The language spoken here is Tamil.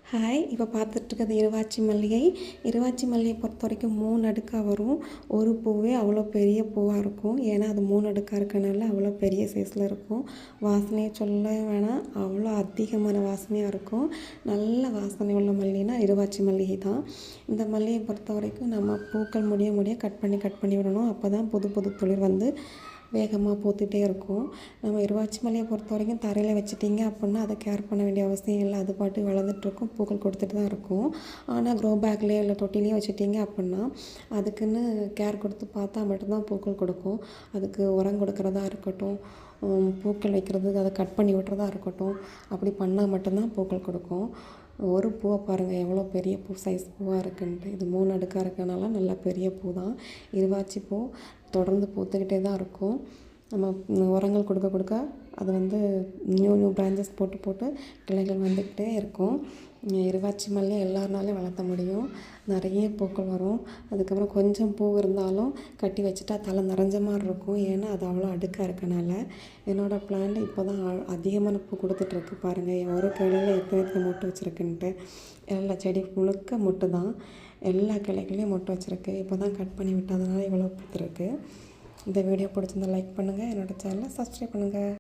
ஹாய், இப்போ பார்த்துட்ருக்கிறது இருவாச்சி மல்லிகை. இருவாச்சி மல்லிகையை பொறுத்த வரைக்கும் 3 அடுக்காக வரும். ஒரு பூவே அவ்வளோ பெரிய பூவாக இருக்கும். ஏன்னா அது 3 அடுக்காக இருக்கனால அவ்வளோ பெரிய சைஸில் இருக்கும். வாசனையை சொல்ல வேணாம், அவ்வளோ அதிகமான வாசனையாக இருக்கும். நல்ல வாசனை உள்ள மல்லிகைனா இருவாச்சி மல்லிகை தான். இந்த மல்லிகையை பொறுத்த வரைக்கும் நம்ம பூக்கள் முடிய கட் பண்ணி விடணும். அப்போ தான் புது புது துளிர் வந்து வேகமாக பூத்துகிட்டே இருக்கும். நம்ம இருவாச்சி மல்லியை பொறுத்த வரைக்கும் தரையில் வச்சுட்டிங்க அப்படின்னா அதை கேர் பண்ண வேண்டிய அவசியம் இல்லை. அது பாட்டு வளர்ந்துட்டுருக்கும், பூக்கள் கொடுத்துட்டு தான் இருக்கும். ஆனால் க்ரோ பேக்லேயோ இல்லை தொட்டிலையோ வச்சுட்டிங்க அப்படின்னா அதுக்குன்னு கேர் கொடுத்து பார்த்தா மட்டும்தான் பூக்கள் கொடுக்கும். அதுக்கு உரம் கொடுக்குறதா இருக்கட்டும், பூக்கள் வைக்கிறதுக்கு அதை கட் பண்ணி விட்டுறதா இருக்கட்டும், அப்படி பண்ணால் மட்டும்தான் பூக்கள் கொடுக்கும். ஒரு பூவை பாருங்கள் எவ்வளோ பெரிய பூ சைஸ் பூவாக இருக்குன்ட்டு. இது 3 அடுக்காக இருக்கனால நல்ல பெரிய பூ தான். இருவாச்சி பூ தொடர்ந்து பூத்துக்கிட்டே தான் இருக்கும். நம்ம உரங்கள் கொடுக்க அது வந்து நியூ பிரான்ச்சஸ் போட்டு கிளைகள் வந்துக்கிட்டே இருக்கும். இருவாச்சி மல்லி எல்லாருனாலையும் வளர்த்த முடியும். நிறைய பூக்கள் வரும். அதுக்கப்புறம் கொஞ்சம் பூ இருந்தாலும் கட்டி வச்சுட்டா தலை நிறைஞ்ச மாதிரி இருக்கும். ஏன்னா அது அவ்வளோ அடுக்காக இருக்கனால. என்னோடய பிளான்ட் இப்போ தான் அதிகமான பூ கொடுத்துட்ருக்கு பாருங்கள். ஒரு கிளையில் எத்தனை மொட்டு வச்சுருக்குன்ட்டு. எல்லா செடி முழுக்க மொட்டு தான். எல்லா கிளைகளையும் மொட்டு வச்சுருக்கு. இப்போ தான் கட் பண்ணி விட்டதுனால இவ்வளோ பூத்துருக்கு. இந்த வீடியோ பிடிச்சிருந்தா லைக் பண்ணுங்கள். என்னோடய சேனலை சப்ஸ்கிரைப் பண்ணுங்கள்.